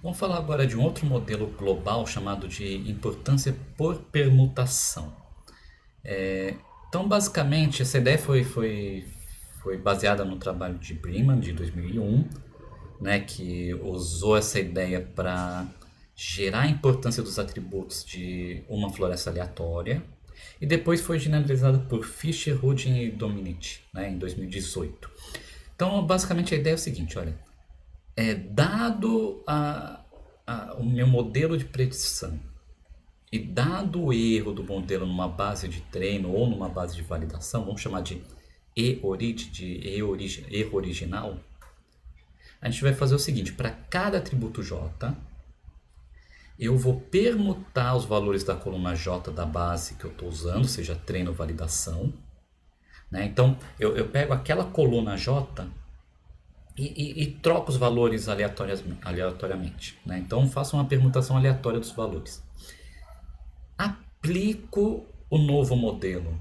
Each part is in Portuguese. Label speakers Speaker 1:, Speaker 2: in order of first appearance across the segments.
Speaker 1: Vamos falar agora de um outro modelo global chamado de importância por permutação. Então, basicamente, essa ideia foi baseada no trabalho de Breeman, de 2001, né, que usou essa ideia para gerar a importância dos atributos de uma floresta aleatória. E depois foi generalizada por Fischer, Rudin e Dominici, né, em 2018. Então, basicamente, a ideia é o seguinte, olha, dado o meu modelo de predição e dado o erro do modelo numa base de treino ou numa base de validação, vamos chamar de erro original, a gente vai fazer o seguinte: para cada atributo J, eu vou permutar os valores da coluna J da base que eu estou usando, seja treino ou validação. Né? Então, eu pego aquela coluna J e troco os valores aleatoriamente. Né? Então, faço uma permutação aleatória dos valores. Aplico o novo modelo.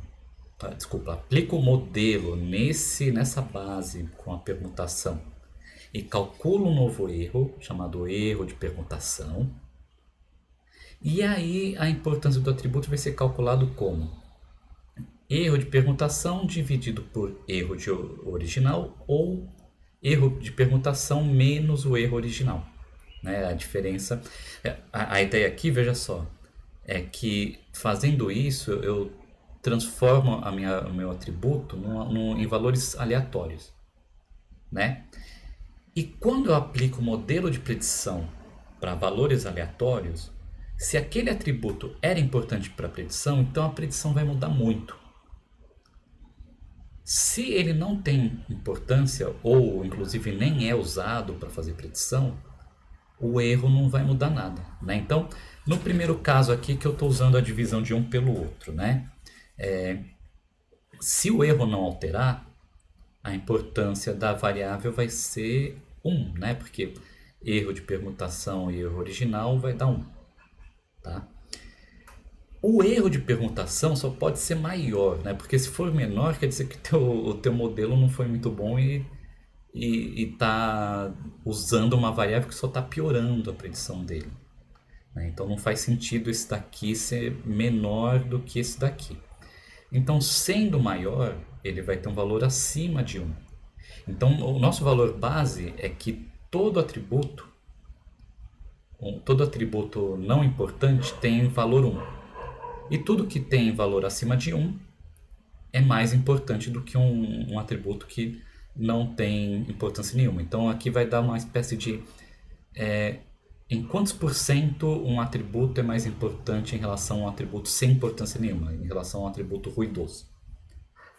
Speaker 1: Aplico o modelo nessa base com a permutação e calculo um novo erro, chamado erro de permutação. E aí a importância do atributo vai ser calculado como erro de permutação dividido por erro de original ou erro de permutação menos o erro original. Né? A diferença, a ideia aqui, veja só, é que fazendo isso eu transformo o meu atributo em valores aleatórios. Né? E quando eu aplico o modelo de predição para valores aleatórios, se aquele atributo era importante para a predição, então a predição vai mudar muito. Se ele não tem importância, ou inclusive nem é usado para fazer predição, o erro não vai mudar nada. Né? Então, no primeiro caso aqui que eu estou usando a divisão de um pelo outro, né? Se o erro não alterar, a importância da variável vai ser 1, né? Porque erro de permutação e erro original vai dar 1. Tá? O erro de permutação só pode ser maior, né? Porque se for menor, quer dizer que o teu modelo não foi muito bom e está usando uma variável que só está piorando a predição dele. Né? Então não faz sentido esse daqui ser menor do que esse daqui. Então, sendo maior, ele vai ter um valor acima de 1. Então, o nosso valor base é que todo atributo não importante tem valor 1. E tudo que tem valor acima de 1 é mais importante do que um atributo que não tem importância nenhuma. Então, aqui vai dar uma espécie de... em quantos por cento um atributo é mais importante em relação a um atributo sem importância nenhuma, em relação a um atributo ruidoso.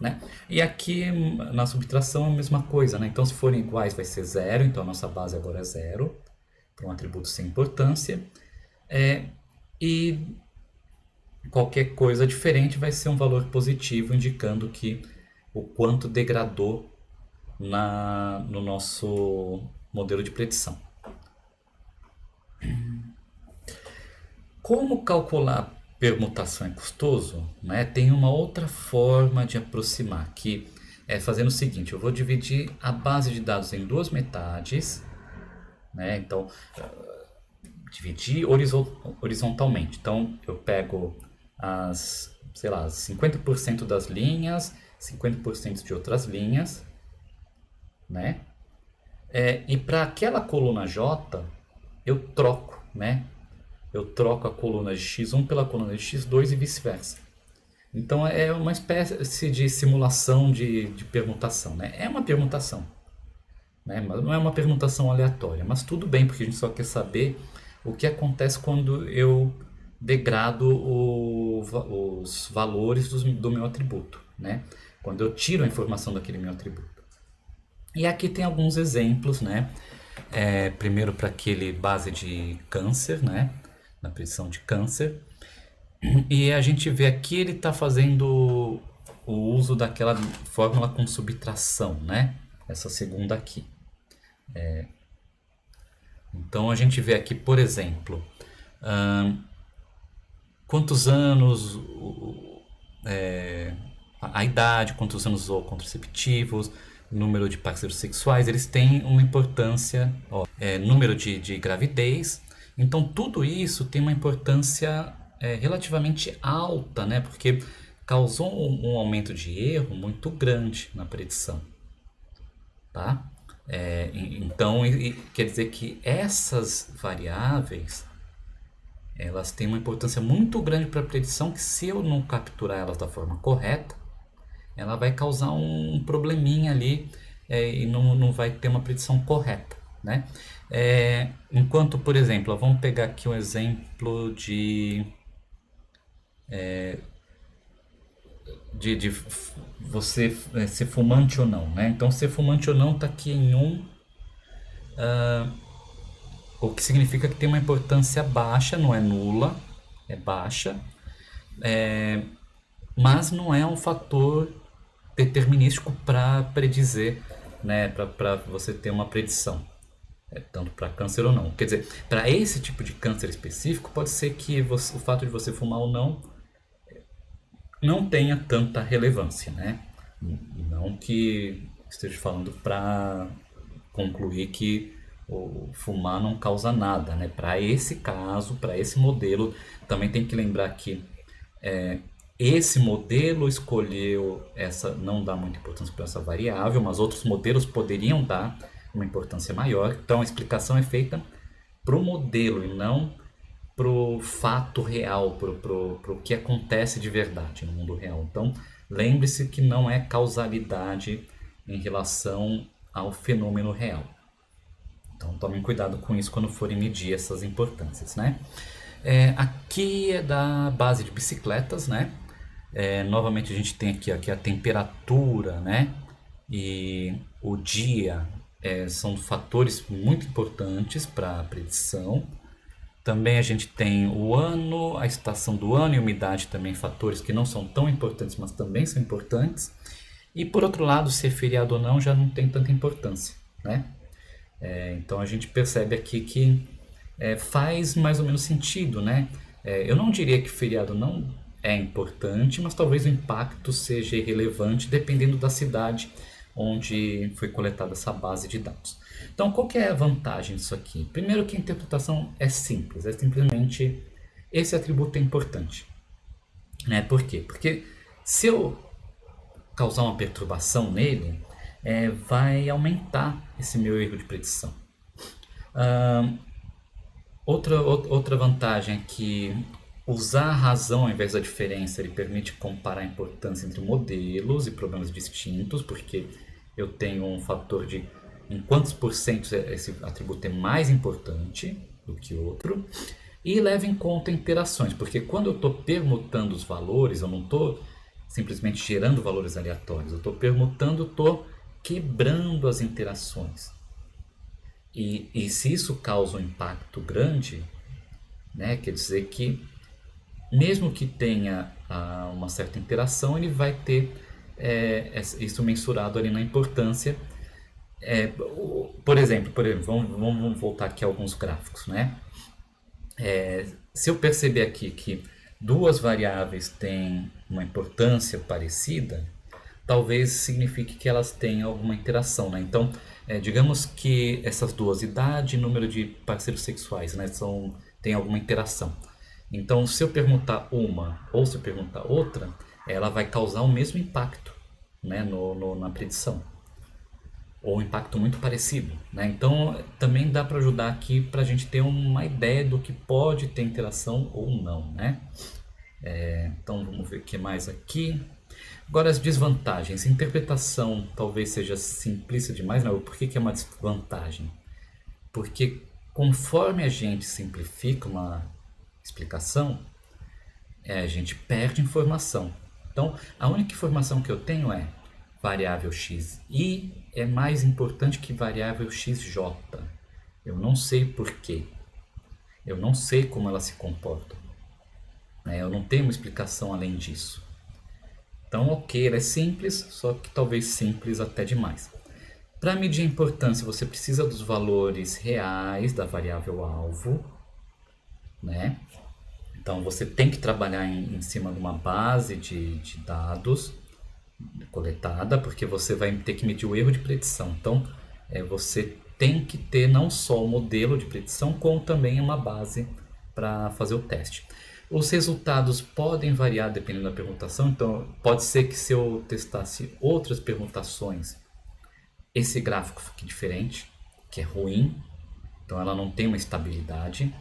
Speaker 1: Né? E aqui na subtração é a mesma coisa. Né? Então, se forem iguais vai ser 0, então a nossa base agora é 0, para um atributo sem importância. E qualquer coisa diferente vai ser um valor positivo, indicando que o quanto degradou no nosso modelo de predição. Como calcular permutação é custoso, né? Tem uma outra forma de aproximar, que é fazendo o seguinte: eu vou dividir a base de dados em duas metades, né? Então, dividir horizontalmente. Então, eu pego as 50% das linhas, 50% de outras linhas, né? E para aquela coluna J, eu troco, né? Eu troco a coluna de x1 pela coluna de x2 e vice-versa. Então é uma espécie de simulação de permutação, né? É uma permutação, né? Mas não é uma permutação aleatória, mas tudo bem, porque a gente só quer saber o que acontece quando eu degrado os valores do meu atributo, né? Quando eu tiro a informação daquele meu atributo. E aqui tem alguns exemplos, né? Primeiro para aquele base de câncer, né? Na predição de câncer. E a gente vê aqui ele está fazendo o uso daquela fórmula com subtração, né? Essa segunda aqui. Então a gente vê aqui, por exemplo, quantos anos, a idade, quantos anos usou contraceptivos, número de parceiros sexuais, eles têm uma importância, ó, número de gravidez. Então tudo isso tem uma importância relativamente alta, né? Porque causou um aumento de erro muito grande na predição, tá? Então quer dizer que essas variáveis elas têm uma importância muito grande para a predição, que se eu não capturar elas da forma correta, ela vai causar um probleminha ali, e não vai ter uma predição correta, né? Enquanto, por exemplo, vamos pegar aqui um exemplo de você ser fumante ou não, né? Então, ser fumante ou não está aqui em o que significa que tem uma importância baixa, não é nula, é baixa, mas não é um fator determinístico para predizer, né? Para você ter uma predição, tanto para câncer ou não. Quer dizer, para esse tipo de câncer específico, pode ser que o fato de você fumar ou não tenha tanta relevância, né? Não que esteja falando para concluir que o fumar não causa nada, né? Para esse caso, para esse modelo, também tem que lembrar que esse modelo escolheu essa, não dá muita importância para essa variável, mas outros modelos poderiam dar uma importância maior. Então a explicação é feita para o modelo e não para o fato real, para o que acontece de verdade no mundo real. Então lembre-se que não é causalidade em relação ao fenômeno real. Então tomem cuidado com isso quando forem medir essas importâncias, né? Aqui é da base de bicicletas, né? Novamente a gente tem aqui a temperatura, né? E o dia são fatores muito importantes para a predição. Também a gente tem o ano, a estação do ano e umidade também, fatores que não são tão importantes, mas também são importantes. E por outro lado, se é feriado ou não já não tem tanta importância, né? Então a gente percebe aqui que faz mais ou menos sentido, né? Eu não diria que feriado não é importante, mas talvez o impacto seja irrelevante dependendo da cidade onde foi coletada essa base de dados. Então, qual que é a vantagem disso aqui? Primeiro que a interpretação é simples, é simplesmente esse atributo é importante, né? Por quê? Porque se eu causar uma perturbação nele, vai aumentar esse meu erro de predição. Outra vantagem é que usar a razão ao invés da diferença, ele permite comparar a importância entre modelos e problemas distintos, porque eu tenho um fator de em quantos por cento esse atributo é mais importante do que outro, e leva em conta interações, porque quando eu estou permutando os valores, eu não estou simplesmente gerando valores aleatórios, eu estou permutando, estou quebrando as interações. E se isso causa um impacto grande, né, quer dizer que mesmo que tenha uma certa interação, ele vai ter isso mensurado ali na importância. Por exemplo, vamos voltar aqui a alguns gráficos, né? Se eu perceber aqui que duas variáveis têm uma importância parecida, talvez signifique que elas têm alguma interação, né? Então, digamos que essas duas, idade e número de parceiros sexuais, né, têm alguma interação. Então, se eu perguntar uma ou se eu perguntar outra, ela vai causar o mesmo impacto, né, na predição. Ou um impacto muito parecido, né? Então, também dá para ajudar aqui para a gente ter uma ideia do que pode ter interação ou não, né? Então, vamos ver o que mais aqui. Agora, as desvantagens. Interpretação talvez seja simplista demais, não? Por que é uma desvantagem? Porque conforme a gente simplifica uma explicação, a gente perde informação. Então, a única informação que eu tenho é variável xi é mais importante que variável xj. Eu não sei porquê. Eu não sei como ela se comporta. Eu não tenho uma explicação além disso. Então, ok, ela é simples, só que talvez simples até demais. Para medir a importância, você precisa dos valores reais da variável alvo, né? Então, você tem que trabalhar em cima de uma base de dados. coletada, porque você vai ter que medir o erro de predição. Então, você tem que ter não só o modelo de predição, como também uma base para fazer o teste. Os resultados podem variar dependendo da permutação, então pode ser que se eu testasse outras permutações, esse gráfico fique diferente, que é ruim, então ela não tem uma estabilidade,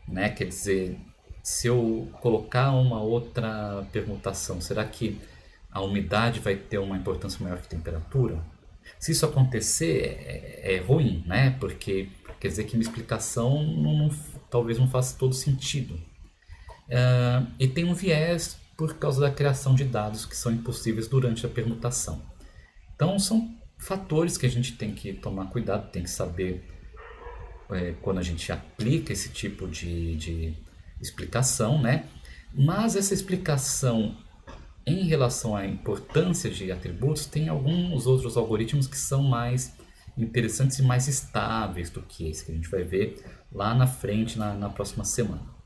Speaker 1: né? Quer dizer, se eu colocar uma outra permutação, será que a umidade vai ter uma importância maior que a temperatura? Se isso acontecer, é ruim, né? Porque quer dizer que minha explicação talvez não faça todo sentido. E tem um viés por causa da criação de dados que são impossíveis durante a permutação. Então são fatores que a gente tem que tomar cuidado, tem que saber quando a gente aplica esse tipo de explicação, né? Mas essa explicação em relação à importância de atributos, tem alguns outros algoritmos que são mais interessantes e mais estáveis do que esse que a gente vai ver lá na frente, na próxima semana.